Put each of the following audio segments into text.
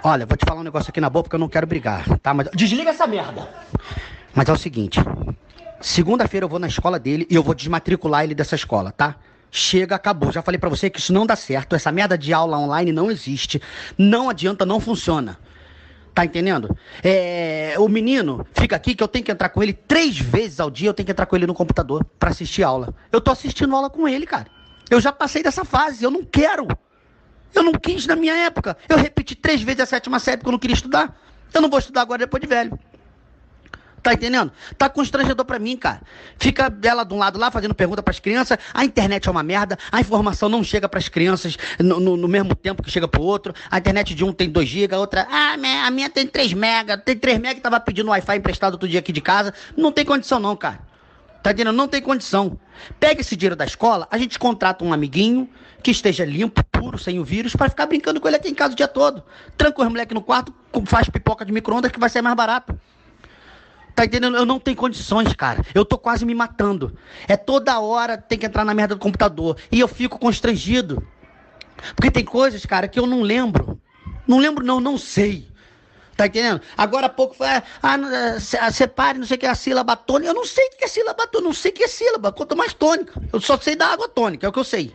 Olha, vou te falar um negócio aqui na boa porque eu não quero brigar, tá? Mas desliga essa merda. Mas é o seguinte, segunda-feira eu vou na escola dele e eu vou desmatricular ele dessa escola, tá? Chega, acabou. Já falei pra você que isso não dá certo. Essa merda de aula online não existe. Não adianta, não funciona. Tá entendendo? O menino fica aqui que eu tenho que entrar com ele 3 vezes ao dia. Eu tenho que entrar com ele no computador pra assistir aula. Eu tô assistindo aula com ele, cara. Eu já passei dessa fase. Eu não quero. Eu não quis na minha época. Eu repeti 3 vezes a 7ª série porque eu não queria estudar. Eu não vou estudar agora depois de velho. Tá entendendo? Tá constrangedor pra mim, cara. Fica ela de um lado lá fazendo pergunta pras crianças, a internet é uma merda, a informação não chega pras crianças no mesmo tempo que chega pro outro, a internet de um tem 2 GB, a outra, a minha tem 3 mega, tem 3 mega e tava pedindo Wi-Fi emprestado outro dia aqui de casa. Não tem condição não, cara. Tá entendendo? Não tem condição. Pega esse dinheiro da escola, a gente contrata um amiguinho que esteja limpo, puro, sem o vírus, pra ficar brincando com ele aqui em casa o dia todo. Tranca os moleques no quarto, faz pipoca de micro-ondas que vai ser mais barato. Tá entendendo? Eu não tenho condições, cara. Eu tô quase me matando. Toda hora tem que entrar na merda do computador. E eu fico constrangido. Porque tem coisas, cara, que eu não lembro. Não lembro, não sei. Tá entendendo? Agora há pouco foi, separe, não sei o que é a sílaba tônica. Eu não sei o que é sílaba tônica, não sei o que é sílaba, quanto mais tônica. Eu só sei da água tônica, é o que eu sei.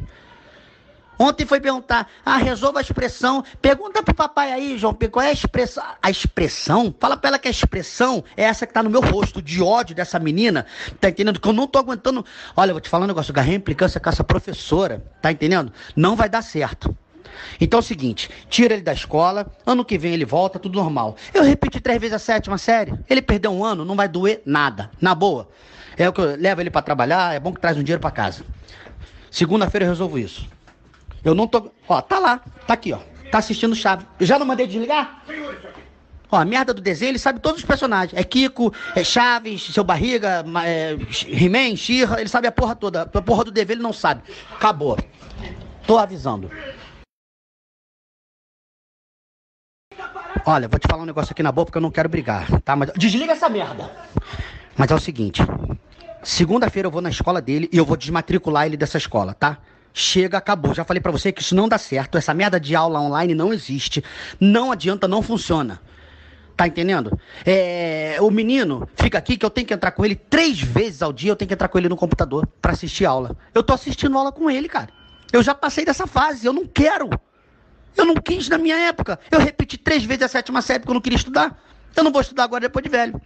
Ontem foi perguntar, resolva a expressão. Pergunta pro papai aí, João Pedro, qual é a expressão? A expressão? Fala pra ela que a expressão é essa que tá no meu rosto, de ódio dessa menina. Tá entendendo? Que eu não tô aguentando. Olha, eu vou te falar um negócio, eu agarrei implicância com essa professora. Tá entendendo? Não vai dar certo. Então é o seguinte, tira ele da escola, ano que vem ele volta, tudo normal. Eu repeti 3 vezes a 7ª série, ele perdeu um ano, não vai doer nada. Na boa. É o que eu levo ele pra trabalhar, é bom que traz um dinheiro pra casa. Segunda-feira eu resolvo isso. Eu não tô... tá lá. Tá aqui, Tá assistindo Chaves. Eu já não mandei desligar? A merda do desenho, ele sabe todos os personagens. É Kiko, é Chaves, Seu Barriga, He-Man, She-Ra, ele sabe a porra toda. A porra do dever ele não sabe. Acabou. Tô avisando. Olha, vou te falar um negócio aqui na boa porque eu não quero brigar, tá? Mas desliga essa merda. Mas é o seguinte, segunda-feira eu vou na escola dele e eu vou desmatricular ele dessa escola, tá? Chega, acabou. Já falei pra você que isso não dá certo. Essa merda de aula online não existe. Não adianta, não funciona. Tá entendendo? O menino fica aqui que eu tenho que entrar com ele 3 vezes ao dia. Eu tenho que entrar com ele no computador pra assistir aula. Eu tô assistindo aula com ele, cara. Eu já passei dessa fase. Eu não quero. Eu não quis na minha época. Eu repeti 3 vezes a 7ª série porque eu não queria estudar. Eu não vou estudar agora depois de velho.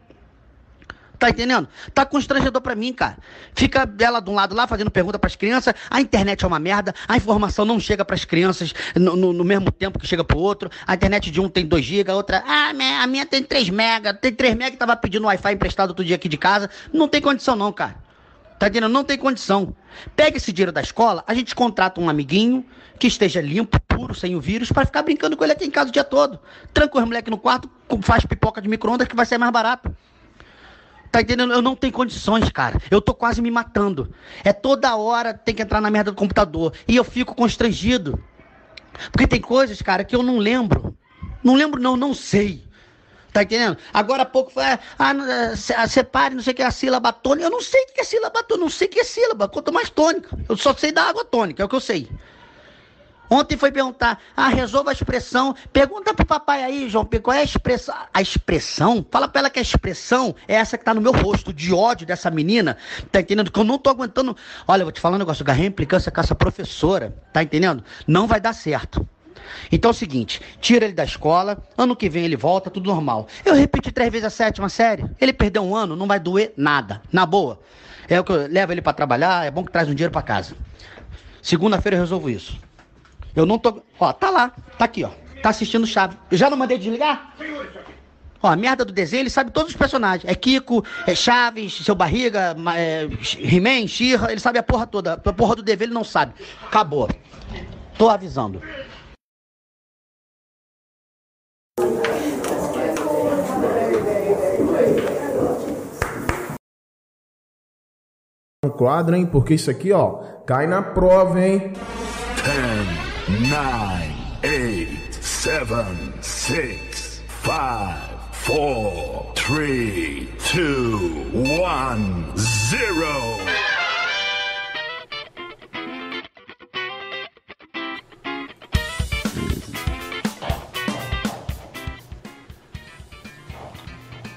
Tá entendendo? Tá constrangedor pra mim, cara. Fica ela de um lado lá fazendo pergunta pras crianças, a internet é uma merda, a informação não chega pras crianças no mesmo tempo que chega pro outro, a internet de um tem 2 GB, a outra, a minha tem 3 mega, tem 3 mega e tava pedindo Wi-Fi emprestado outro dia aqui de casa. Não tem condição não, cara. Tá entendendo? Não tem condição. Pega esse dinheiro da escola, a gente contrata um amiguinho que esteja limpo, puro, sem o vírus, pra ficar brincando com ele aqui em casa o dia todo. Tranca os moleques no quarto, faz pipoca de micro-ondas que vai ser mais barato. Tá entendendo? Eu não tenho condições, cara. Eu tô quase me matando. Toda hora tem que entrar na merda do computador. E eu fico constrangido. Porque tem coisas, cara, que eu não lembro. Não lembro, não sei. Tá entendendo? Agora há pouco foi, separe, não sei o que é a sílaba tônica. Eu não sei o que é sílaba tônica, não sei o que é sílaba, quanto mais tônica. Eu só sei da água tônica, é o que eu sei. Ontem foi perguntar, resolva a expressão. Pergunta pro papai aí, João Pedro, qual é a expressão? A expressão? Fala pra ela que a expressão é essa que tá no meu rosto, de ódio dessa menina. Tá entendendo? Que eu não tô aguentando. Olha, eu vou te falar um negócio, eu agarrei implicância com essa professora. Tá entendendo? Não vai dar certo. Então é o seguinte, tira ele da escola, ano que vem ele volta, tudo normal. Eu repeti 3 vezes a 7ª série, ele perdeu um ano, não vai doer nada. Na boa. É o que eu levo ele pra trabalhar, é bom que traz um dinheiro pra casa. Segunda-feira eu resolvo isso. Eu não tô... tá lá. Tá aqui, Tá assistindo Chaves. Eu já não mandei desligar? A merda do desenho, ele sabe todos os personagens. É Kiko, é Chaves, Seu Barriga, He-Man, She-Ra, ele sabe a porra toda. A porra do dever ele não sabe. Acabou. Tô avisando. Um quadro, hein? Porque isso aqui, cai na prova, hein? 10, 9, 8, 7, 6, 5, 4, 3, 2, 1, 0.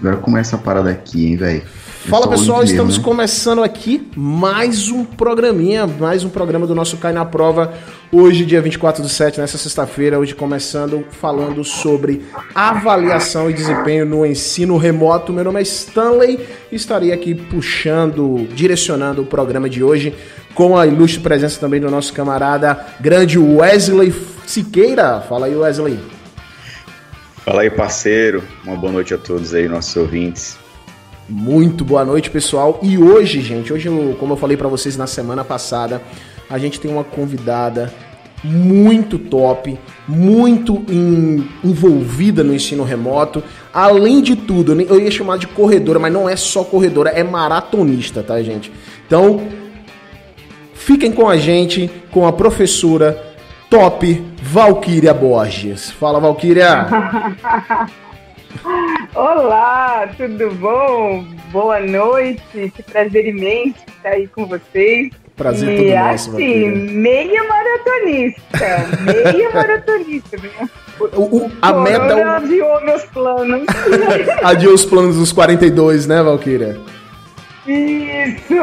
Agora começa a parada aqui, hein, velho. Fala pessoal, estamos começando aqui mais um programa do nosso Cai na Prova, hoje dia 24/7, nessa sexta-feira, hoje começando falando sobre avaliação e desempenho no ensino remoto. Meu nome é Stanley e estarei aqui direcionando o programa de hoje com a ilustre presença também do nosso camarada grande Wesley Siqueira. Fala aí, Wesley. Fala aí, parceiro, uma boa noite a todos aí, nossos ouvintes. Muito boa noite, pessoal. E hoje, gente, como eu falei pra vocês na semana passada, a gente tem uma convidada muito top, muito envolvida no ensino remoto. Além de tudo, eu ia chamar de corredora, mas não é só corredora, é maratonista, tá, gente? Então, fiquem com a gente, com a professora top, Valquíria Borges. Fala, Valquíria! Olá, tudo bom? Boa noite, que prazer imenso estar aí com vocês. Prazer todo nosso, assim, meia maratonista. A meta... adiou meus planos. Adiou os planos dos 42, né, Valquíria? Isso!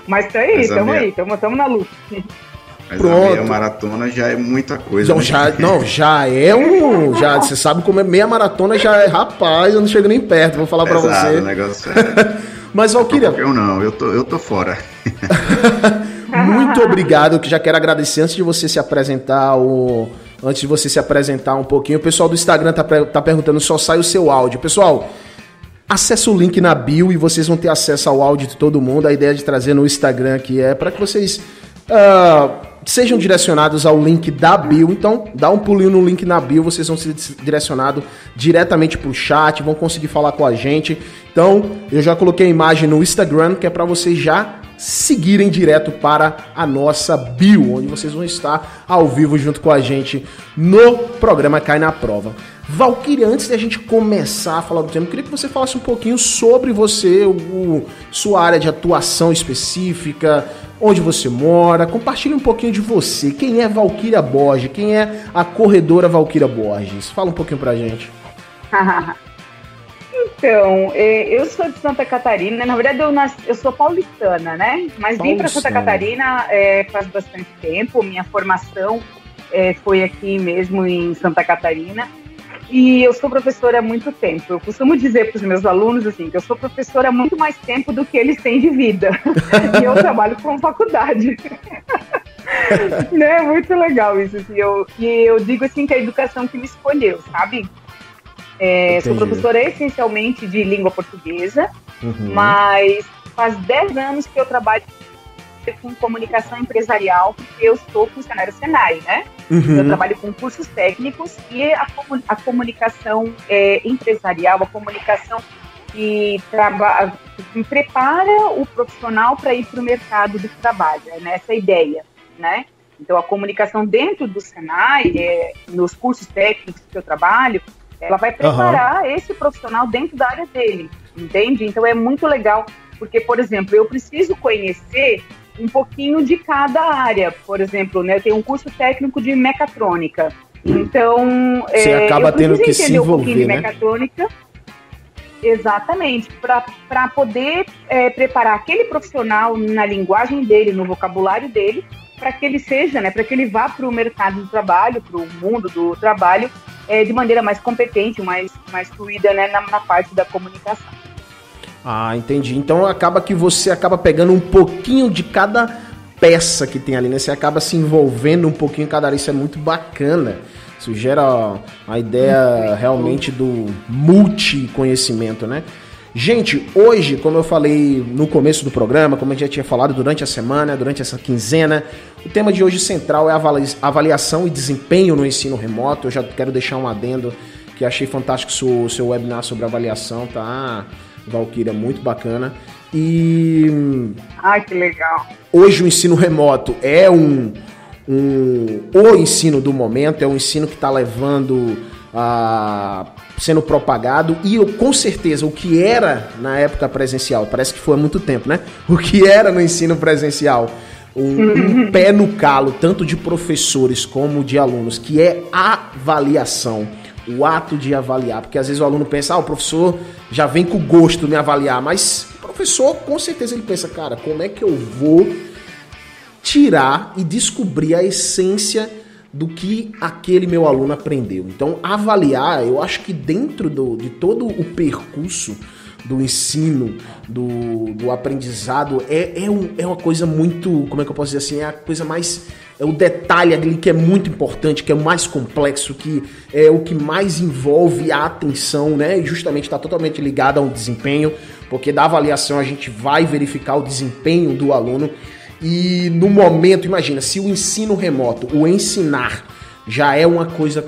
Mas tá aí, tamo na luta. Mas a meia maratona já é muita coisa. Não, né? Já você sabe como é meia maratona, já é, rapaz, eu não chego nem perto, vou falar pra você. O negócio Mas, Valquíria... Eu tô fora. Muito obrigado, que já quero agradecer antes de você se apresentar um pouquinho. O pessoal do Instagram tá perguntando, só sai o seu áudio. Pessoal, acessa o link na bio e vocês vão ter acesso ao áudio de todo mundo. A ideia de trazer no Instagram aqui é para que vocês sejam direcionados ao link da bio. Então, dá um pulinho no link na bio, vocês vão ser direcionados diretamente pro chat, vão conseguir falar com a gente. Então, eu já coloquei a imagem no Instagram, que é para vocês já seguirem direto para a nossa bio, onde vocês vão estar ao vivo junto com a gente no programa Cai na Prova. Valquíria, antes da gente começar a falar do tema, eu queria que você falasse um pouquinho sobre você, sua área de atuação específica, onde você mora. Compartilhe um pouquinho de você. Quem é Valquíria Borges? Quem é a corredora Valquíria Borges? Fala um pouquinho pra gente. Então, eu sou de Santa Catarina. Na verdade, eu sou paulistana, né? Mas vim para Santa Catarina faz bastante tempo. Minha formação foi aqui mesmo em Santa Catarina. E eu sou professora há muito tempo. Eu costumo dizer para os meus alunos assim, que eu sou professora há muito mais tempo do que eles têm de vida. E eu trabalho com faculdade. Né? Muito legal isso. Assim. Eu digo assim que a educação que me escolheu, sabe? Sou professora essencialmente de língua portuguesa, mas faz 10 anos que eu trabalho com comunicação empresarial, porque eu sou funcionária Senai, né? Eu trabalho com cursos técnicos e a comunicação empresarial, a comunicação que prepara o profissional para ir para o mercado do trabalho, né? Essa é a ideia, né? Então, a comunicação dentro do Senai, nos cursos técnicos que eu trabalho, ela vai preparar esse profissional dentro da área dele, entende? Então, é muito legal, porque, por exemplo, eu preciso conhecer um pouquinho de cada área. Por exemplo, né, eu tenho um curso técnico de mecatrônica. Então, você acaba tendo que se envolver, um pouquinho de mecatrônica. Exatamente, para poder preparar aquele profissional na linguagem dele, no vocabulário dele, para que ele seja, né, para que ele vá para o mercado do trabalho, para o mundo do trabalho, de maneira mais competente, mais fluida, né, na parte da comunicação. Ah, entendi. Então acaba que você acaba pegando um pouquinho de cada peça que tem ali, né? Você acaba se envolvendo um pouquinho em cada área. Isso é muito bacana. Isso gera a ideia realmente do multiconhecimento, né? Gente, hoje, como eu falei no começo do programa, como a gente já tinha falado durante a semana, durante essa quinzena, o tema de hoje central é avaliação e desempenho no ensino remoto. Eu já quero deixar um adendo que achei fantástico o seu webinar sobre avaliação, tá? Valquíria, muito bacana. E... Ai, que legal. Hoje o ensino remoto é o ensino do momento, é um ensino que está levando sendo propagado, e com certeza o que era na época presencial, parece que foi há muito tempo, né? O que era no ensino presencial, um pé no calo, tanto de professores como de alunos, que é avaliação. o ato de avaliar, porque às vezes o aluno pensa, o professor já vem com gosto de me avaliar, mas o professor, com certeza, ele pensa, cara, como é que eu vou tirar e descobrir a essência do que aquele meu aluno aprendeu? Então, avaliar, eu acho que dentro de todo o percurso do ensino, do aprendizado, é uma coisa muito, como é que eu posso dizer assim, é a coisa mais, é o detalhe ali que é muito importante, que é o mais complexo, que é o que mais envolve a atenção, né, e justamente está totalmente ligado ao desempenho, porque da avaliação a gente vai verificar o desempenho do aluno, e no momento, imagina, se o ensino remoto, o ensinar, já é uma coisa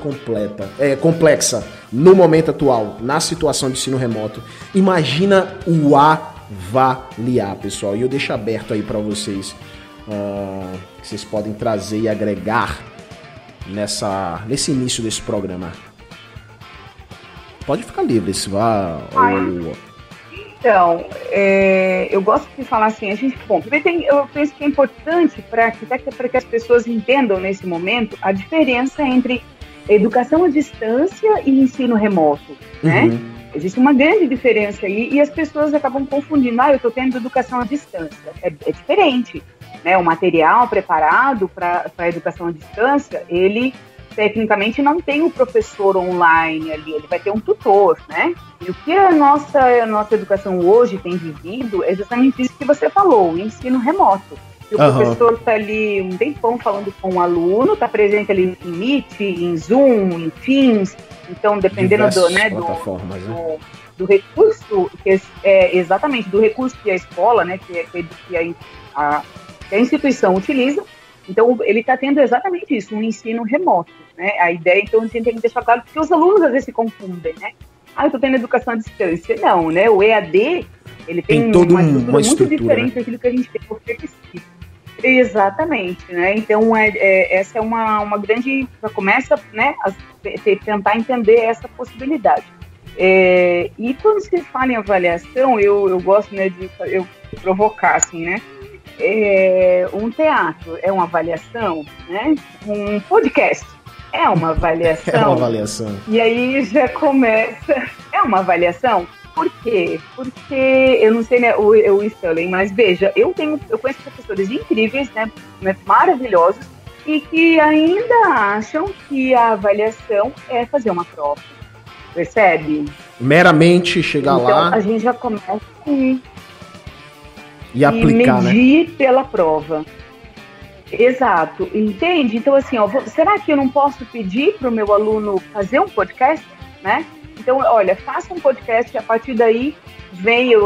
complexa no momento atual, na situação de ensino remoto. Imagina o avaliar, pessoal. E eu deixo aberto aí para vocês, que vocês podem trazer e agregar nesse início desse programa. Pode ficar livre, se vá. Então, eu gosto de falar assim, eu penso que é importante para que as pessoas entendam nesse momento a diferença entre educação à distância e ensino remoto, né? Existe uma grande diferença aí e as pessoas acabam confundindo, eu estou tendo educação à distância. É diferente, né? O material preparado para a educação à distância, ele tecnicamente não tem o professor online ali, ele vai ter um tutor, né? E o que a nossa educação hoje tem vivido é justamente isso que você falou, o ensino remoto. E o professor está ali um tempão falando com o aluno, está presente ali em Meet, em Zoom, em Teams, então dependendo do recurso, exatamente, do recurso que a escola, né, que a instituição utiliza. Então, ele está tendo exatamente isso, um ensino remoto, né? A ideia, então, a gente tem que deixar claro, porque os alunos às vezes se confundem, né? Eu estou tendo educação à distância. Não, né? O EAD, ele tem uma estrutura muito diferente daquilo que a gente tem oferecido. Exatamente, né? Então, essa é uma grande... Já começa, né, a tentar entender essa possibilidade. E quando se fala em avaliação, eu gosto, né, de provocar, assim, né? Um teatro é uma avaliação, né? Um podcast é uma avaliação. É uma avaliação. E aí já começa... É uma avaliação? Por quê? Porque, eu não sei, né, o Stanley, mas veja, eu conheço professores incríveis, né, maravilhosos, e que ainda acham que a avaliação é fazer uma prova. Percebe? Meramente chegar lá... Então, a gente já começa e aplicar, medir, né, pela prova. Exato, entende? Então, assim, será que eu não posso pedir para o meu aluno fazer um podcast, né? Então, olha, faça um podcast e a partir daí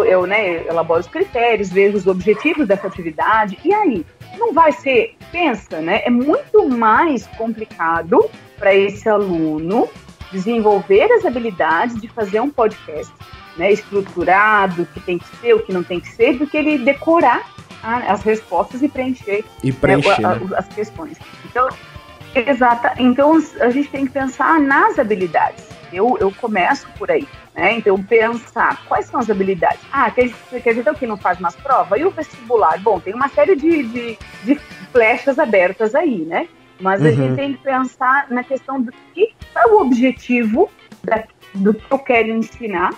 eu né, elaboro os critérios, vejo os objetivos dessa atividade. E aí, não vai ser, pensa, né? É muito mais complicado para esse aluno desenvolver as habilidades de fazer um podcast, né, estruturado, o que tem que ser, o que não tem que ser, do que ele decorar as respostas e preencher, né, as questões. Então, então, a gente tem que pensar nas habilidades. Eu começo por aí, né? Então, pensar quais são as habilidades. Quer dizer então que não faz mais prova? E o vestibular? Bom, tem uma série de flechas abertas aí, né? Mas a gente tem que pensar na questão do que é o objetivo do que eu quero ensinar.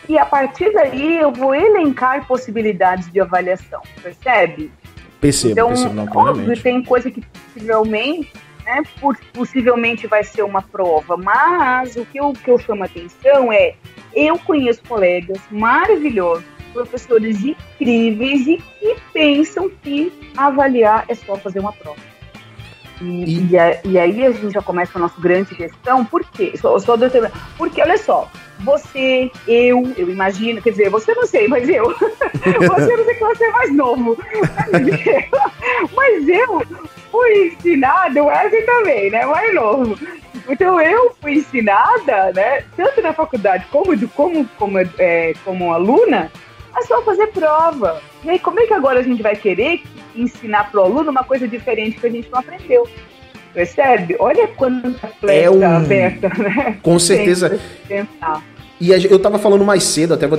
E a partir daí eu vou elencar possibilidades de avaliação, percebe? Percebo óbvio, tem coisa que possivelmente, né, possivelmente vai ser uma prova, mas o que eu chamo a atenção eu conheço colegas maravilhosos, professores incríveis e que pensam que avaliar é só fazer uma prova. E aí a gente já começa a nossa grande questão. Por quê? Porque, olha só, eu imagino, quer dizer, você não sei, mas eu. Você não sei que você é mais novo. Mas eu fui ensinada, o Wesley também, né? Mais novo. Então eu fui ensinada, né? Tanto na faculdade como aluna, a só fazer prova. E aí, como é que agora a gente vai querer ensinar para o aluno uma coisa diferente que a gente não aprendeu? Percebe? Olha quanta flecha aberta, né? Com certeza. E eu tava falando mais cedo, até vou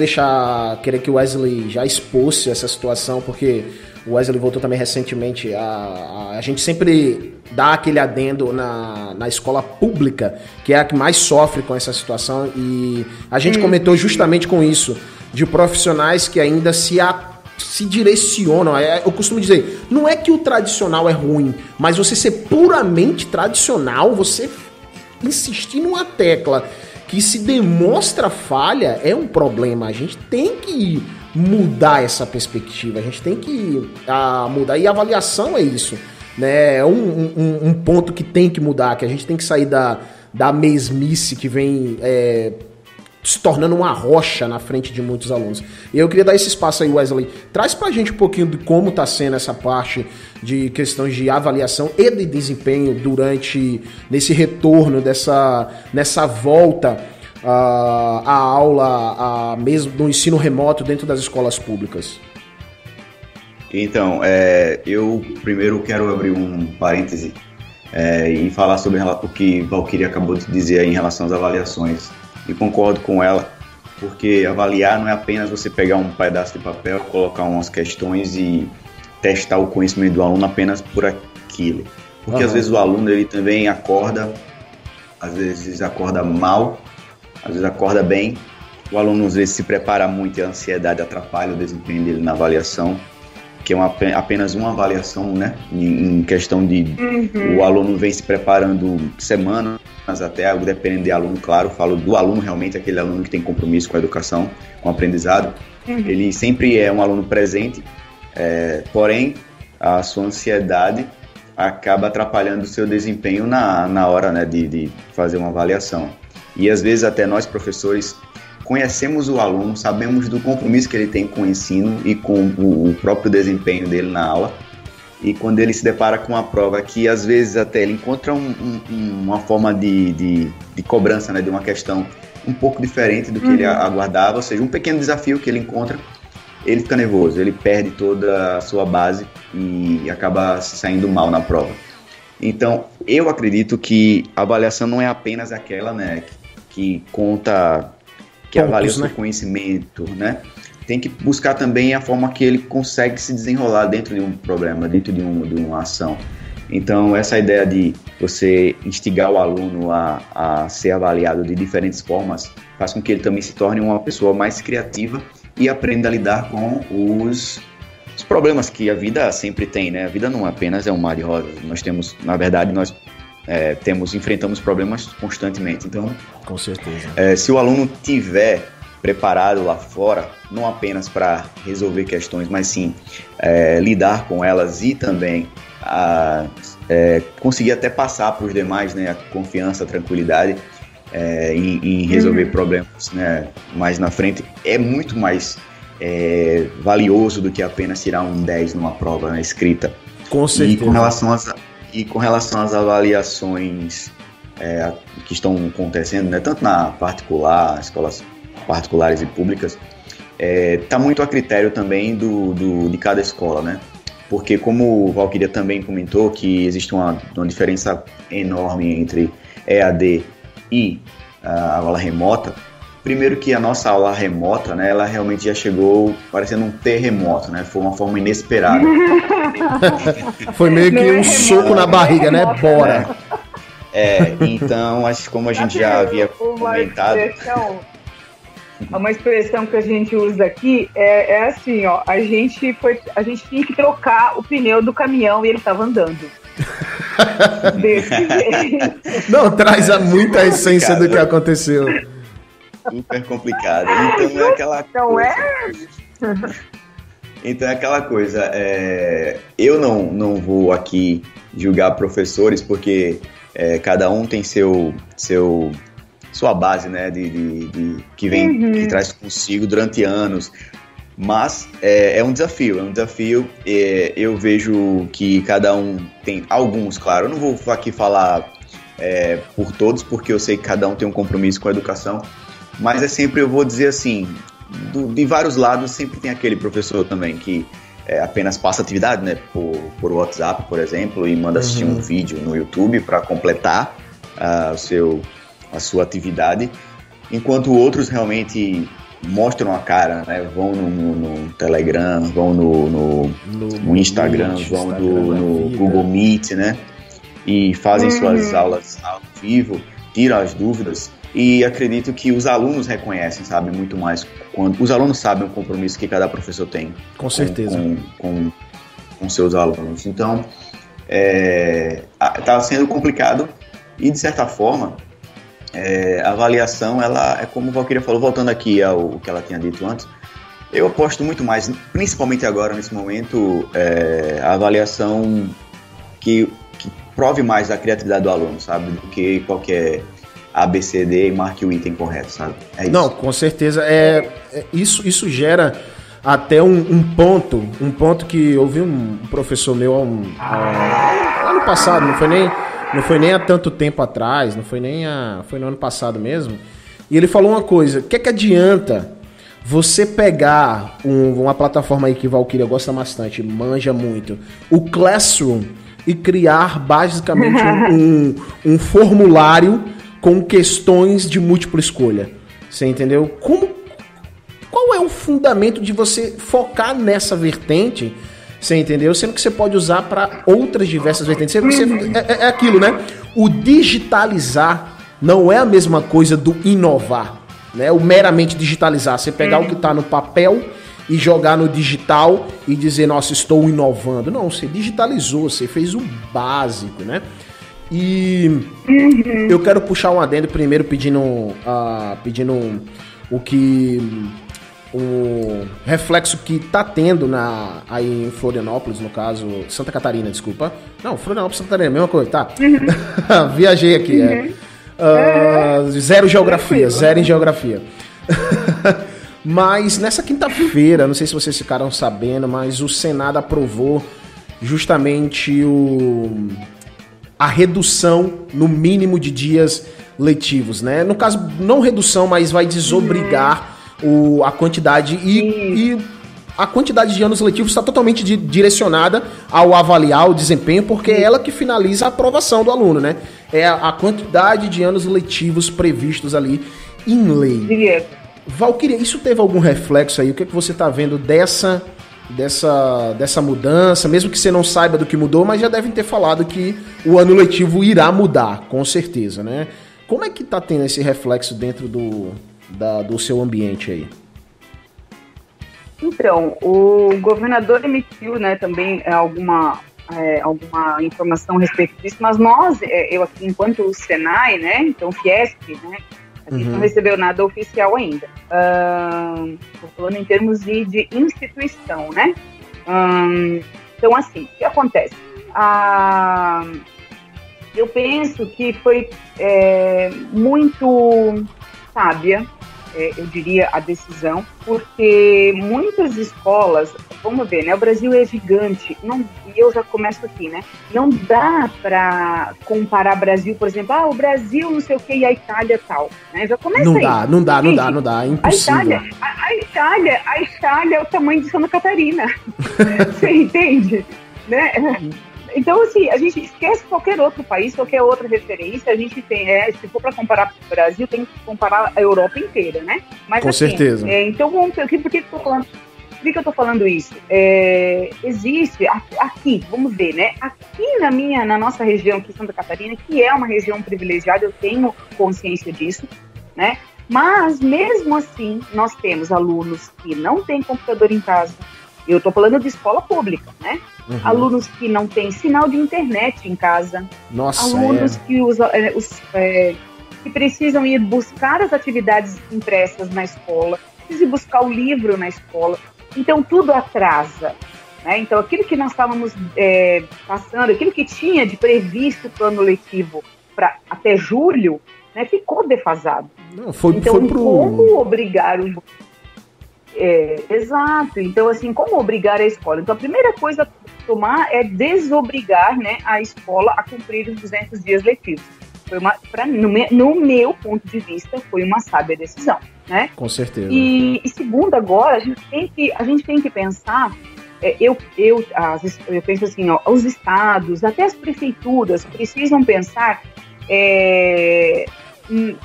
querer que o Wesley já expôsse essa situação, porque o Wesley voltou também recentemente. A gente sempre dá aquele adendo na escola pública, que é a que mais sofre com essa situação, e a gente comentou justamente com isso, de profissionais que ainda se direcionam. Eu costumo dizer, não é que o tradicional é ruim, mas você ser puramente tradicional, você insistir numa tecla que se demonstra falha, é um problema. A gente tem que mudar essa perspectiva, a gente tem que mudar, e a avaliação é isso, né? É um ponto que tem que mudar, que a gente tem que sair da mesmice que vem se tornando uma rocha na frente de muitos alunos. E eu queria dar esse espaço aí, Wesley. Traz pra gente um pouquinho de como tá sendo essa parte de questões de avaliação e de desempenho nesse retorno nessa volta à aula, mesmo do ensino remoto dentro das escolas públicas. Então, eu primeiro quero abrir um parêntese e falar sobre o que Valquíria acabou de dizer aí em relação às avaliações. E concordo com ela, porque avaliar não é apenas você pegar um pedaço de papel, colocar umas questões e testar o conhecimento do aluno apenas por aquilo. Porque às vezes o aluno ele também acorda, às vezes acorda mal, às vezes acorda bem. O aluno às vezes se prepara muito e a ansiedade atrapalha o desempenho dele na avaliação, que é apenas uma avaliação, né? Em questão de o aluno vem se preparando semanas até, dependendo de aluno, claro, falo do aluno realmente, aquele aluno que tem compromisso com a educação, com o aprendizado, ele sempre é um aluno presente, porém a sua ansiedade acaba atrapalhando o seu desempenho na hora, né, de fazer uma avaliação. E às vezes até nós, professores, conhecemos o aluno, sabemos do compromisso que ele tem com o ensino e com o próprio desempenho dele na aula. E quando ele se depara com uma prova que às vezes até ele encontra uma forma de cobrança, né, de uma questão um pouco diferente do que ele aguardava, ou seja, um pequeno desafio que ele encontra, ele fica nervoso, ele perde toda a sua base e acaba saindo mal na prova. Então, eu acredito que a avaliação não é apenas aquela, né, que conta, que avalia o seu conhecimento, né? Tem que buscar também a forma que ele consegue se desenrolar dentro de um problema, dentro de uma ação. Então, essa ideia de você instigar o aluno a ser avaliado de diferentes formas faz com que ele também se torne uma pessoa mais criativa e aprenda a lidar com os problemas que a vida sempre tem, né? A vida não apenas é um mar de rosas. Nós temos, na verdade, enfrentamos problemas constantemente. Então, com certeza. Se o aluno tiver preparado lá fora, não apenas para resolver questões, mas sim lidar com elas e também conseguir até passar para os demais, né, a confiança, a tranquilidade em resolver problemas, né, mais na frente, é muito mais valioso do que apenas tirar um 10 numa prova, né, escrita. Com certeza. E com relação às avaliações que estão acontecendo, né, tanto na particular, escolas particulares e públicas, está muito a critério também de cada escola, né? Porque como o Valquíria também comentou, que existe uma diferença enorme entre EAD e a aula remota. Primeiro que a nossa aula remota, né, ela realmente já chegou parecendo um terremoto, né? Foi uma forma inesperada. Foi meio que um soco na barriga, né? Bora! Então, como a gente já havia comentado... Uma expressão que a gente usa aqui é assim, ó, a gente tinha que trocar o pneu do caminhão e ele estava andando. Desse jeito. Não, traz muita essência do que aconteceu. Super complicado. Então é aquela coisa. Então é aquela coisa. Eu não vou aqui julgar professores, porque cada um tem sua base, né, que vem, que traz consigo durante anos, mas é um desafio, eu vejo que cada um tem, alguns, claro, eu não vou aqui falar por todos, porque eu sei que cada um tem um compromisso com a educação, mas sempre eu vou dizer assim, de vários lados sempre tem aquele professor também que apenas passa atividade, né, por WhatsApp, por exemplo, e manda assistir um vídeo no YouTube para completar a sua atividade. enquanto outros realmente mostram a cara, né? Vão no Telegram, vão no Instagram, vão no Google Meet, né? E fazem suas aulas ao vivo, tiram as dúvidas. E acredito que os alunos reconhecem, sabe, muito mais. Quando os alunos sabem o compromisso que cada professor tem. Com certeza. Com seus alunos. Então, está sendo complicado e, de certa forma, a avaliação, ela é como o Valquíria falou, voltando aqui ao que ela tinha dito antes, eu aposto muito mais, principalmente agora, nesse momento, a avaliação que prove mais a criatividade do aluno, sabe, do que qualquer ABCD e marque o item correto, sabe? É isso. Não, com certeza. Isso gera até um ponto que eu vi um professor meu ano passado, não foi nem há tanto tempo atrás, foi no ano passado mesmo, e ele falou uma coisa: o que adianta você pegar uma plataforma aí que Valquíria gosta bastante, manja muito, o Classroom, e criar basicamente um formulário com questões de múltipla escolha. Você entendeu? Qual é o fundamento de você focar nessa vertente? Você entendeu? Sendo que você pode usar para outras diversas vertentes. É aquilo, né? O digitalizar não é a mesma coisa do inovar, né? O meramente digitalizar. Você pegar o que está no papel e jogar no digital e dizer, nossa, estou inovando. Não, você digitalizou, você fez o básico, né? E eu quero puxar um adendo primeiro pedindo o reflexo que tá tendo aí em Florianópolis, no caso, Santa Catarina, desculpa. Não, Florianópolis, Santa Catarina, mesma coisa, tá? Viajei aqui, zero em geografia. Mas nessa quinta-feira, não sei se vocês ficaram sabendo, mas o Senado aprovou justamente a redução no mínimo de dias letivos, né? No caso, não redução, mas vai desobrigar a quantidade e a quantidade de anos letivos está totalmente direcionada ao avaliar o desempenho, porque é ela que finaliza a aprovação do aluno, né? É a quantidade de anos letivos previstos ali em lei. Valquíria, isso teve algum reflexo aí? O que é que você está vendo dessa mudança, mesmo que você não saiba do que mudou, mas já devem ter falado que o ano letivo irá mudar, com certeza, né? Como é que tá tendo esse reflexo dentro do seu ambiente aí? Então, o governador emitiu, né, também alguma informação a respeito disso, mas eu aqui, enquanto Senai, né, então Fiesp, né, a gente não recebeu nada oficial ainda. Estou falando em termos de instituição, né? Então, assim, o que acontece? Eu penso que foi muito sábia, eu diria, a decisão, porque muitas escolas, vamos ver, né? O Brasil é gigante, e eu já começo aqui, né? Não dá para comparar Brasil, por exemplo, o Brasil não sei o que e a Itália tal, né? Já começa aí. Não dá, é impossível. A Itália é o tamanho de Santa Catarina, você entende? Né? Então, assim, a gente esquece qualquer outro país, qualquer outra referência. A gente tem, se for para comparar com o Brasil, tem que comparar a Europa inteira, né? Mas, com certeza. Então, vamos ver, por que eu tô falando isso? Existe, aqui, vamos ver, né? Aqui na nossa região, aqui em Santa Catarina, que é uma região privilegiada, eu tenho consciência disso, né? Mas, mesmo assim, nós temos alunos que não têm computador em casa. Eu estou falando de escola pública, né? Alunos que não têm sinal de internet em casa. Nossa, alunos que precisam ir buscar as atividades impressas na escola, precisam ir buscar o livro na escola. Então, tudo atrasa, né? Então, aquilo que nós estávamos passando, aquilo que tinha de previsto para o ano letivo até julho, né, ficou defasado. Como obrigar o... exato. Então, assim, como obrigar a escola? Então, a primeira coisa a tomar é desobrigar, né, a escola a cumprir os 200 dias letivos. No meu ponto de vista, foi uma sábia decisão, né? Com certeza. E segundo, agora, a gente tem que pensar, eu penso assim, os estados, até as prefeituras precisam pensar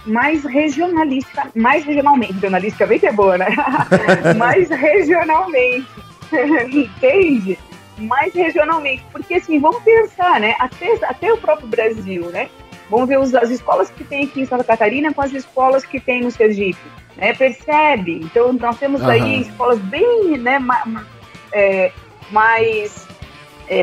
mais regionalmente, regionalisticamente é boa, né? Mais regionalmente, entende? Mais regionalmente, porque assim, vamos pensar, né? Até o próprio Brasil, né? Vamos ver as escolas que tem aqui em Santa Catarina com as escolas que tem no Sergipe, né? Percebe? Então, nós temos aí escolas bem, né, mais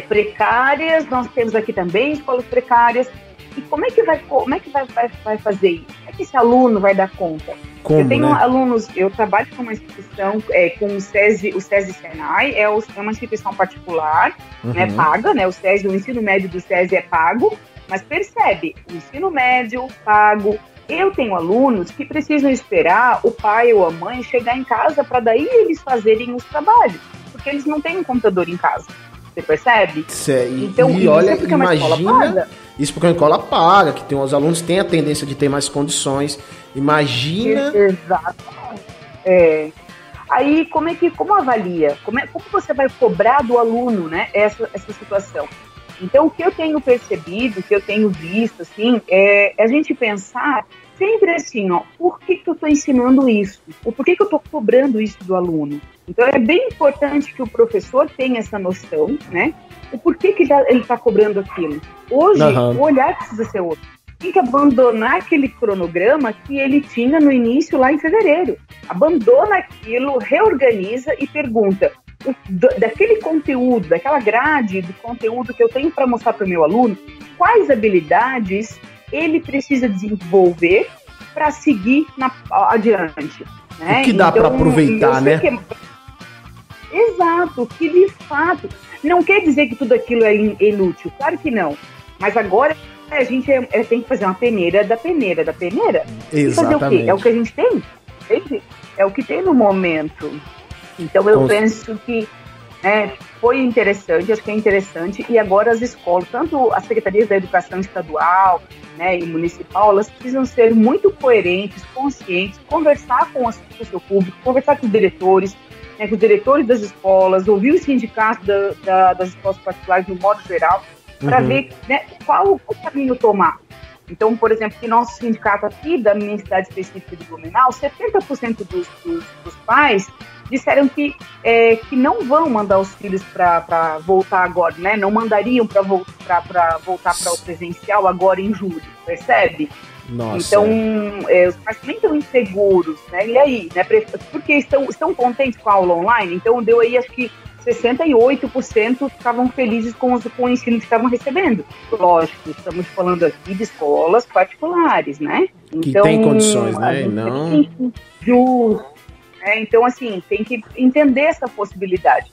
precárias, nós temos aqui também escolas precárias. E como é que vai fazer isso? Como é que esse aluno vai dar conta? Como, eu tenho né? alunos, eu trabalho com uma instituição, com o SESI Senai, é uma instituição particular, né, paga, né? O ensino médio do SESI é pago, mas percebe, o ensino médio pago. Eu tenho alunos que precisam esperar o pai ou a mãe chegar em casa para daí eles fazerem os trabalhos, porque eles não têm um computador em casa. Você percebe? Então, olha, imagina, isso porque a escola paga, que os alunos têm a tendência de ter mais condições. Imagina. Exatamente. Aí, como avalia? Como você vai cobrar do aluno, né, essa situação? Então, o que eu tenho percebido, o que eu tenho visto, assim, é a gente pensar sempre assim, ó, por que eu estou ensinando isso? Ou por que eu estou cobrando isso do aluno? Então, é bem importante que o professor tenha essa noção, né? O porquê que ele está cobrando aquilo. Hoje, o olhar precisa ser outro. Tem que abandonar aquele cronograma que ele tinha no início, lá em fevereiro. Abandona aquilo, reorganiza e pergunta, daquele conteúdo, daquela grade de conteúdo que eu tenho para mostrar para o meu aluno, quais habilidades ele precisa desenvolver para seguir adiante. Né? O que dá para aproveitar, né? Exato, que de fato não quer dizer que tudo aquilo é inútil, claro que não, mas agora a gente tem que fazer uma peneira da peneira. Exatamente. E fazer o quê? É o que a gente tem, entende? É o que tem no momento. Então eu penso que foi interessante, acho que é interessante, e agora as escolas, tanto as secretarias da educação estadual, né, e municipal, elas precisam ser muito coerentes, conscientes, conversar com o seu público, conversar com os diretores, com os diretores das escolas, ouvir os sindicatos das escolas particulares no modo geral, para ver, né, qual o caminho tomar. Então, por exemplo, que nosso sindicato aqui, da minha cidade específica de Blumenau, 70% dos pais disseram que não vão mandar os filhos para voltar agora, né? Não mandariam para voltar para o presencial agora em julho, percebe? Nossa. Então, os pais também estão inseguros, né? E aí, né? Porque estão contentes com a aula online? Então, deu aí, acho que 68% estavam felizes com o ensino que estavam recebendo. Lógico, estamos falando aqui de escolas particulares, né? Que então, tem condições, né? Não... Então, assim, tem que entender essa possibilidade.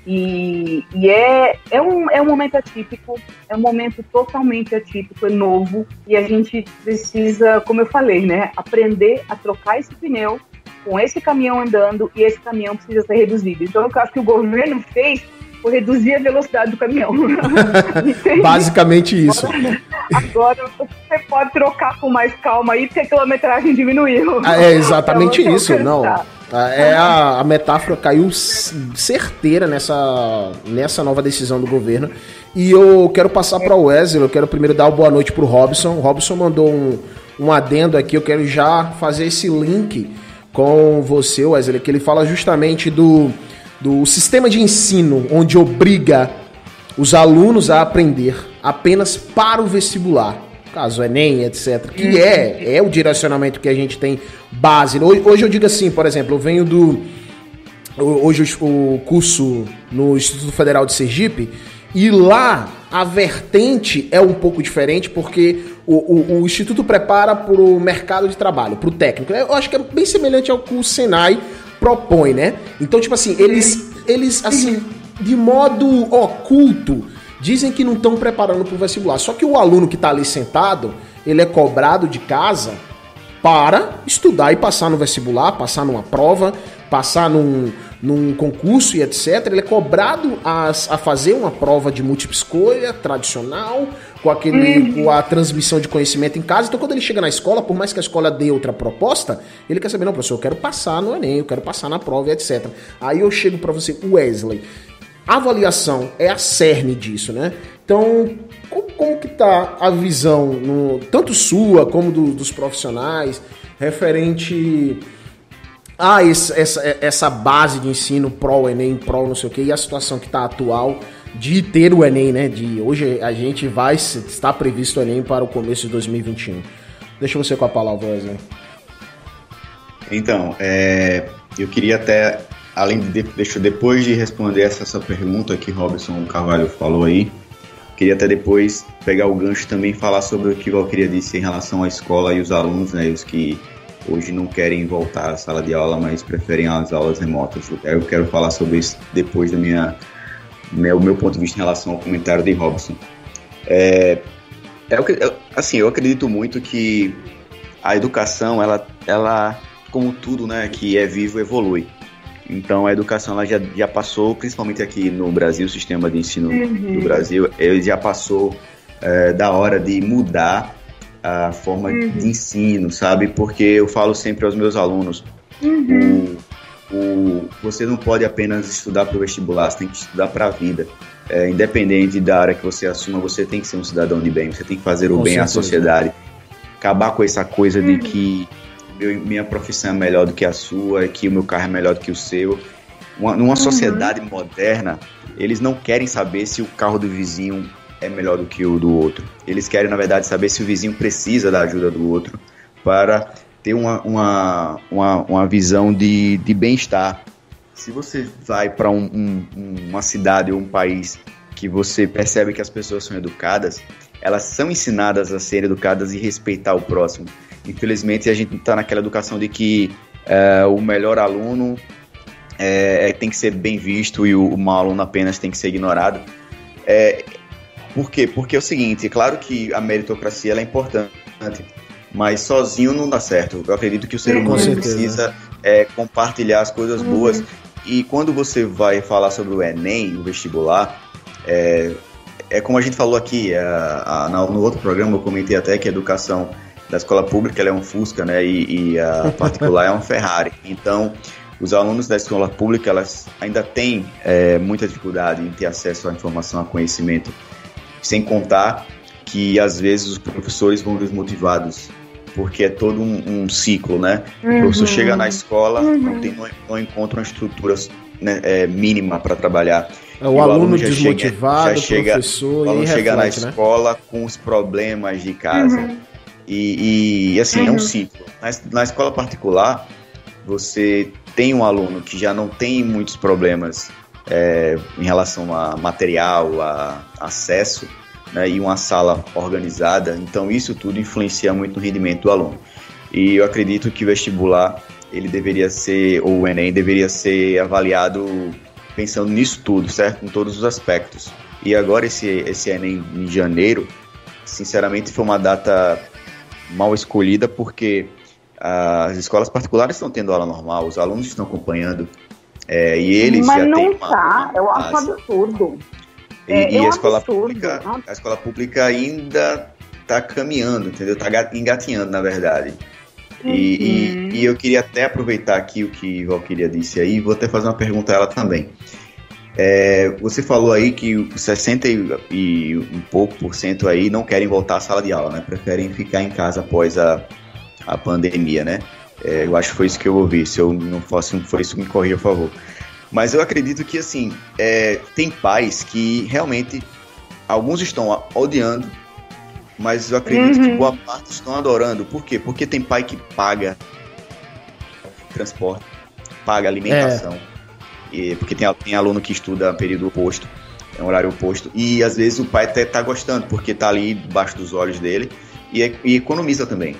E é um momento atípico, é um momento totalmente atípico, é novo, e a gente precisa, como eu falei, né, aprender a trocar esse pneu com esse caminhão andando, e esse caminhão precisa ser reduzido. Então, eu acho que o governo fez por reduzir a velocidade do caminhão. Basicamente isso. Agora você pode trocar com mais calma aí, porque a quilometragem diminuiu. É exatamente então, isso, não. A metáfora caiu certeira nessa nova decisão do governo. E eu quero passar para o Wesley, eu quero primeiro dar uma boa noite para o Robson. O Robson mandou um adendo aqui, eu quero já fazer esse link com você, Wesley, que ele fala justamente do sistema de ensino, onde obriga os alunos a aprender apenas para o vestibular, caso Enem, etc., que é o direcionamento que a gente tem base. Hoje eu digo assim, por exemplo, eu venho hoje o curso no Instituto Federal de Sergipe, e lá a vertente é um pouco diferente, porque o Instituto prepara para o mercado de trabalho, para o técnico. Eu acho que é bem semelhante ao que o Senai propõe, né? Então, tipo assim, eles assim, de modo oculto, dizem que não estão preparando para o vestibular. Só que o aluno que está ali sentado, ele é cobrado de casa para estudar e passar no vestibular, passar numa prova, passar num concurso e etc. Ele é cobrado a fazer uma prova de múltipla escolha tradicional, com a transmissão de conhecimento em casa. Então, quando ele chega na escola, por mais que a escola dê outra proposta, ele quer saber, não, professor, eu quero passar no Enem, eu quero passar na prova e etc. Aí eu chego para você, Wesley, a avaliação é a cerne disso, né? Então, como que tá a visão, tanto sua como dos profissionais, referente a essa base de ensino pró-Enem, pró não sei o que, e a situação que tá atual de ter o Enem, né? Hoje a gente está previsto o Enem para o começo de 2021. Deixa você com a palavra, Wesley. Então, eu queria até, depois de responder essa sua pergunta que Robson Carvalho falou aí, queria até depois pegar o gancho também e falar sobre o que Valquíria disse em relação à escola e os alunos, né, os que hoje não querem voltar à sala de aula, mas preferem as aulas remotas. Eu quero falar sobre isso depois do meu ponto de vista em relação ao comentário de Robson. Eu acredito muito que a educação, ela como tudo, né, que é vivo, evolui. Então a educação ela já passou, principalmente aqui no Brasil, o sistema de ensino do Brasil, ele já passou da hora de mudar a forma de ensino, sabe? Porque eu falo sempre aos meus alunos, você não pode apenas estudar para o vestibular, você tem que estudar para a vida. Independente da área que você assuma, você tem que ser um cidadão de bem, você tem que fazer o bem à sociedade. Acabar com essa coisa de que minha profissão é melhor do que a sua, que o meu carro é melhor do que o seu. Numa sociedade moderna, eles não querem saber se o carro do vizinho é melhor do que o do outro. Eles querem, na verdade, saber se o vizinho precisa da ajuda do outro para ter uma visão de bem-estar. Se você vai para uma cidade ou um país que você percebe que as pessoas são educadas, elas são ensinadas a ser educadas e respeitar o próximo. Infelizmente, a gente está naquela educação de que o melhor aluno tem que ser bem visto e o mau aluno apenas tem que ser ignorado. Por quê? Porque é o seguinte, é claro que a meritocracia ela é importante, mas sozinho não dá certo. Eu acredito que o ser humano precisa compartilhar as coisas boas. E quando você vai falar sobre o Enem, o vestibular, como a gente falou aqui, no outro programa eu comentei até que a educação da escola pública ela é um Fusca, né, e a particular é um Ferrari. Então, os alunos da escola pública elas ainda têm muita dificuldade em ter acesso à informação, a conhecimento, sem contar que às vezes os professores vão desmotivados, porque é todo um ciclo, né? O professor chega na escola, não encontra uma estrutura mínima para trabalhar. O aluno desmotivado, o aluno chega na escola com os problemas de casa. E assim, é um ciclo. Na escola particular, você tem um aluno que já não tem muitos problemas em relação a material, a acesso, né, e uma sala organizada. Então isso tudo influencia muito no rendimento do aluno. E eu acredito que o vestibular, ele deveria ser, ou o Enem deveria ser avaliado pensando nisso tudo, certo? Em todos os aspectos. E agora esse Enem em janeiro, sinceramente foi uma data mal escolhida, porque as escolas particulares estão tendo aula normal, os alunos estão acompanhando, e eles mas já não têm tá, eu acho absurdo. E a escola pública ainda está caminhando, entendeu? Está engatinhando, na verdade. E eu queria até aproveitar aqui o que Valquíria disse aí, vou até fazer uma pergunta a ela também. Você falou aí que 60 e um pouco % aí não querem voltar à sala de aula, né? Preferem ficar em casa após a pandemia, né? Eu acho que foi isso que eu ouvi. Se eu não for isso, me corrija, por favor. Mas eu acredito que, assim, tem pais que realmente, alguns estão odiando, mas eu acredito que boa parte estão adorando. Por quê? Porque tem pai que paga transporte, paga alimentação, porque tem aluno que estuda período oposto, é um horário oposto, e às vezes o pai até tá gostando, porque tá ali debaixo dos olhos dele, e economiza também.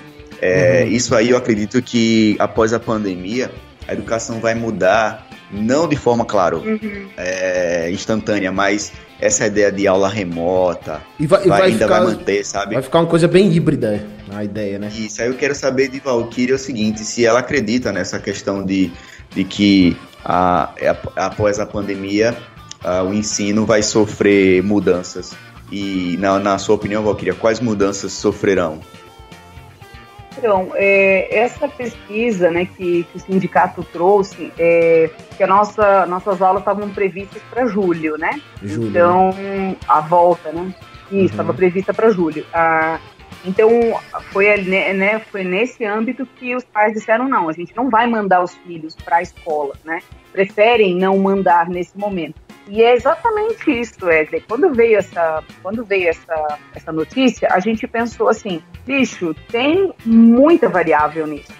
Isso aí eu acredito que após a pandemia, a educação vai mudar, não de forma, claro, instantânea, mas essa ideia de aula remota vai manter, sabe? Vai ficar uma coisa bem híbrida, a ideia, né? Isso, aí eu quero saber de Valquíria o seguinte, se ela acredita nessa questão de que após a pandemia o ensino vai sofrer mudanças. E na sua opinião, Valquíria, quais mudanças sofrerão? Então, essa pesquisa, né, que o sindicato trouxe, que nossas aulas estavam previstas para julho, né? Então, a volta, né? Isso, estava prevista para julho. Então, foi nesse âmbito que os pais disseram, não, a gente não vai mandar os filhos para a escola, né? Preferem não mandar nesse momento. E é exatamente isso, Wesley. Quando veio essa notícia, a gente pensou assim, bicho, tem muita variável nisso,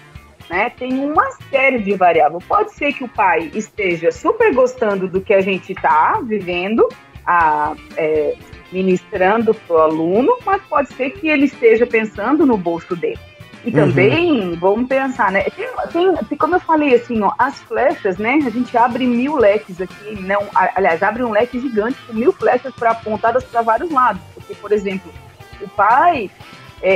né? Tem uma série de variáveis. Pode ser que o pai esteja super gostando do que a gente está vivendo, ministrando para o aluno, mas pode ser que ele esteja pensando no bolso dele. E também, vamos pensar, né? Tem, como eu falei, assim, ó, as flechas, né? A gente abre 1000 leques aqui, aliás, abre um leque gigante com 1000 flechas apontadas para vários lados. Porque, por exemplo, o pai,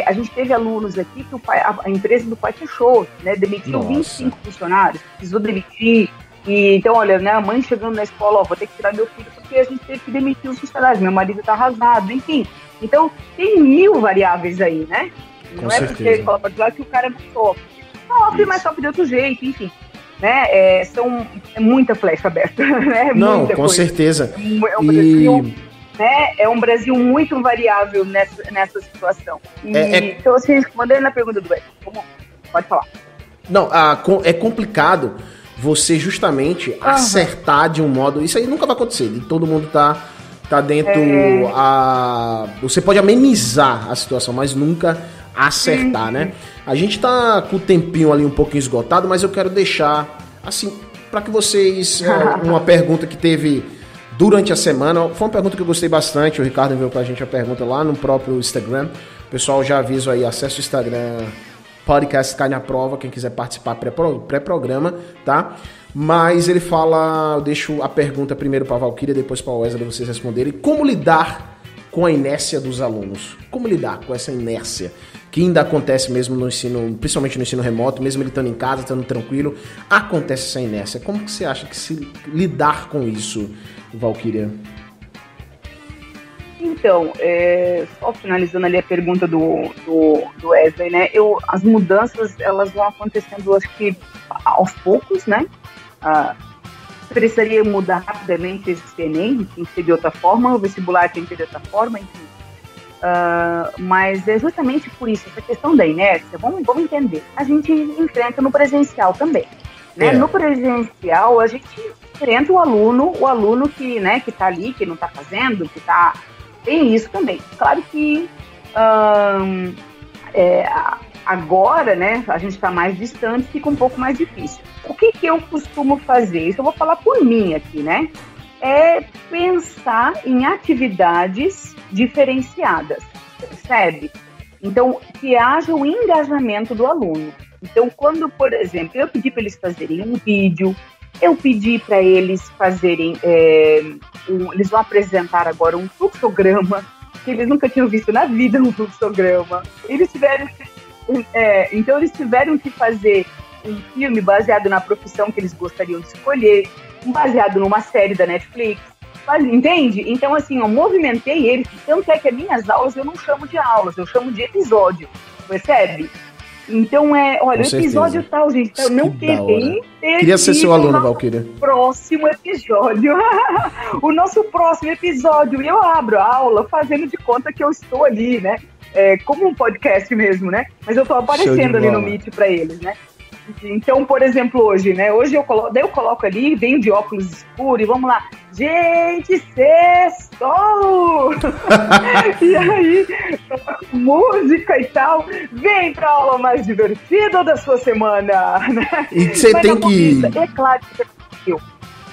a gente teve alunos aqui que a empresa do pai fechou, né? Demitiu 25 funcionários, precisou demitir. E, então, olha, né, a mãe chegando na escola, vou ter que tirar meu filho porque a gente teve que demitir os funcionários, meu marido está arrasado, enfim. Então, tem 1000 variáveis aí, né? Não é porque escola particular que o cara não sofre. Sofre, mas sofre de outro jeito, enfim. Né? É muita flecha aberta. Né? Não, muita com coisa. Certeza. Brasil, né? É um Brasil muito variável nessa situação. Então, assim, respondendo na pergunta do Beto, pode falar. Não, é complicado você justamente acertar de um modo... Isso aí nunca vai acontecer. Todo mundo tá dentro... Você pode amenizar a situação, mas nunca acertar, né? A gente tá com o tempinho ali um pouquinho esgotado, mas eu quero deixar, assim, para que vocês... uma pergunta que teve durante a semana. Foi uma pergunta que eu gostei bastante. O Ricardo enviou pra gente a pergunta lá no próprio Instagram. Pessoal, já aviso aí, acesse o Instagram... Podcast Cai na Prova, quem quiser participar pré-programa, tá? Mas ele fala, eu deixo a pergunta primeiro para a Valquíria, depois para o Wesley, vocês responderem. Como lidar com a inércia dos alunos? Como lidar com essa inércia que ainda acontece mesmo no ensino, principalmente no ensino remoto, mesmo ele estando em casa, estando tranquilo, acontece essa inércia. Como que você acha que se lidar com isso, Valquíria? Então, só finalizando ali a pergunta do Wesley, né? As mudanças, elas vão acontecendo, acho que aos poucos, né? Precisaria mudar rapidamente esse Enem, tem que ser de outra forma, o vestibular tem que ser de outra forma, enfim. Mas é justamente por isso, essa questão da inércia, vamos entender. A gente enfrenta no presencial também, né? No presencial, a gente enfrenta o aluno que, né, que tá ali, que não tá fazendo, que tá... Tem isso também. Claro que agora, né, a gente está mais distante, fica um pouco mais difícil. O que eu costumo fazer? Isso eu vou falar por mim aqui, né? É pensar em atividades diferenciadas, percebe? Então, que haja o engajamento do aluno. Então, quando, por exemplo, eu pedi para eles fazerem um vídeo, eu pedi para eles fazerem, eles vão apresentar agora um fluxograma, que eles nunca tinham visto na vida um fluxograma. Então eles tiveram que fazer um filme baseado na profissão que eles gostariam de escolher, baseado numa série da Netflix, entende? Então assim, eu movimentei eles, tanto é que as minhas aulas eu não chamo de aulas, eu chamo de episódio, percebe? Então olha, o episódio tal, gente, então, não teve. Queria ser seu aluno, Valquíria. Próximo episódio. O nosso próximo episódio. E eu abro a aula fazendo de conta que eu estou ali, né? Como um podcast mesmo, né? Mas eu estou aparecendo ali no Meet para eles, né? Então, por exemplo, hoje, né? Hoje eu coloco ali, venho de óculos escuros e vamos lá. Gente, sextou! E aí, música e tal. Vem pra aula mais divertida da sua semana, né? E você tem que... É claro que isso é perfil.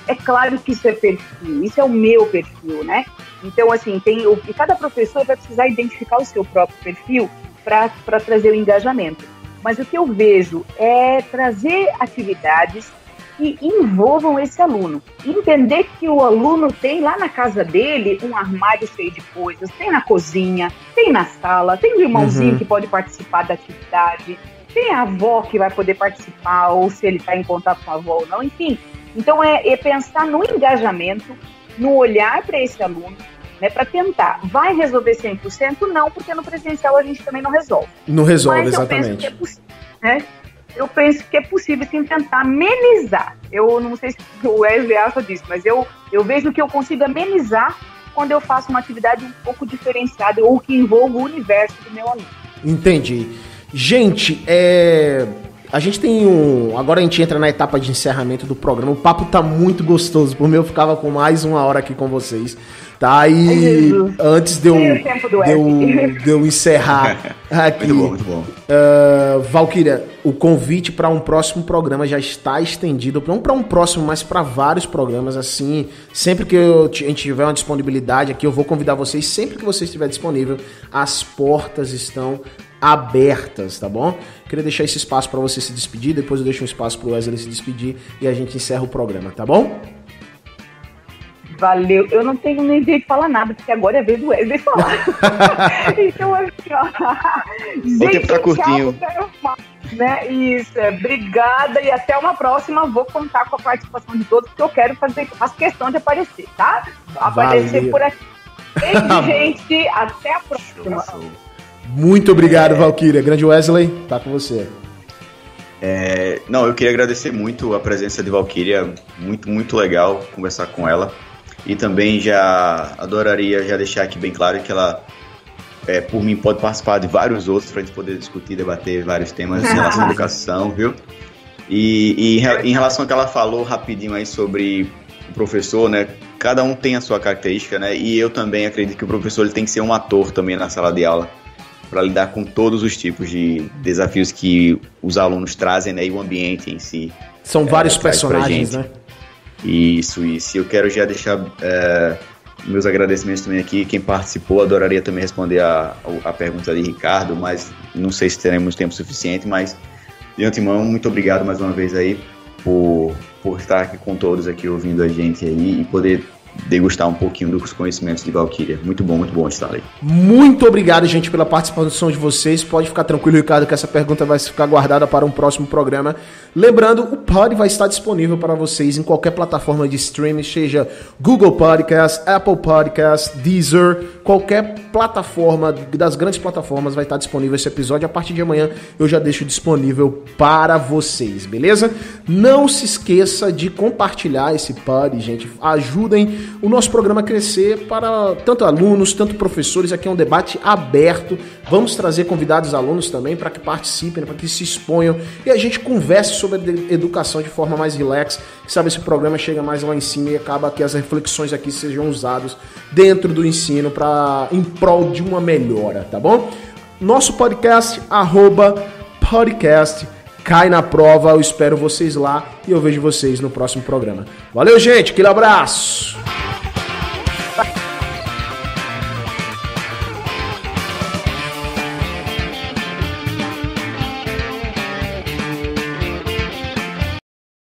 É claro que isso é perfil. Isso é o meu perfil, né? Então, assim, e cada professor vai precisar identificar o seu próprio perfil para trazer o engajamento. Mas o que eu vejo é trazer atividades que envolvam esse aluno. Entender que o aluno tem lá na casa dele um armário cheio de coisas, tem na cozinha, tem na sala, tem o irmãozinho que pode participar da atividade, tem a avó que vai poder participar, ou se ele está em contato com a avó ou não, enfim. Então é pensar no engajamento, no olhar para esse aluno, né, para tentar. Vai resolver 100%? Não, porque no presencial a gente também não resolve. Não resolve, mas exatamente. Eu penso que é possível, sim, tentar amenizar. Eu não sei se o Wesley acha disso, mas eu vejo que eu consigo amenizar quando eu faço uma atividade um pouco diferenciada ou que envolva o universo do meu aluno. Entendi. Gente, a gente tem agora a gente entra na etapa de encerramento do programa. O papo tá muito gostoso. Por mim, eu ficava com mais 1 hora aqui com vocês. Tá? E antes de eu encerrar aqui. Muito bom. Valquíria, o convite para um próximo programa já está estendido. Não para um próximo, mas para vários programas. Assim, sempre que a gente tiver uma disponibilidade aqui, eu vou convidar vocês. Sempre que você estiver disponível, as portas estão abertas, tá bom? Queria deixar esse espaço para você se despedir, depois eu deixo um espaço pro Wesley se despedir e a gente encerra o programa, tá bom? Valeu. Eu não tenho nem jeito de falar nada, porque agora é a vez do Wesley falar. Então, assim, ó. O tempo tá curtinho. Né? Isso, obrigada e até uma próxima. Vou contar com a participação de todos, porque eu quero faço questão de aparecer, tá? Aparecer por aqui. Beijo, gente. Até a próxima. Muito obrigado, Valquíria. Grande Wesley, tá com você. Não, eu queria agradecer muito a presença de Valquíria. Muito, muito legal conversar com ela. E também já adoraria já deixar aqui bem claro que ela, por mim, pode participar de vários outros pra gente poder discutir, debater vários temas em relação à educação, viu? E em relação ao que ela falou rapidinho aí sobre o professor, né? Cada um tem a sua característica, né? E eu também acredito que o professor ele tem que ser um ator também na sala de aula, para lidar com todos os tipos de desafios que os alunos trazem, né, e o ambiente em si. São vários personagens, né? Isso. Eu quero já deixar meus agradecimentos também aqui. Quem participou, adoraria também responder a pergunta de Ricardo, mas não sei se teremos tempo suficiente, mas de antemão, muito obrigado mais uma vez aí por estar aqui com todos aqui ouvindo a gente aí e poder degustar um pouquinho dos conhecimentos de Valquíria. Muito bom estar aí. Muito obrigado, gente, pela participação de vocês. Pode ficar tranquilo, Ricardo, que essa pergunta vai ficar guardada para um próximo programa. Lembrando, o Pod vai estar disponível para vocês em qualquer plataforma de streaming, seja Google Podcast, Apple Podcast, Deezer, qualquer plataforma das grandes plataformas vai estar disponível esse episódio. A partir de amanhã eu já deixo disponível para vocês, beleza? Não se esqueça de compartilhar esse Pod, gente. Ajudem o nosso programa a crescer para tanto alunos, tanto professores. Aqui é um debate aberto. Vamos trazer convidados alunos também para que participem, para que se exponham e a gente converse sobre educação de forma mais relax. Sabe, esse programa chega mais lá em cima e acaba que as reflexões aqui sejam usadas dentro do ensino em prol de uma melhora, tá bom? Nosso podcast, @podcast cai na prova. Eu espero vocês lá e eu vejo vocês no próximo programa. Valeu, gente. Aquele abraço.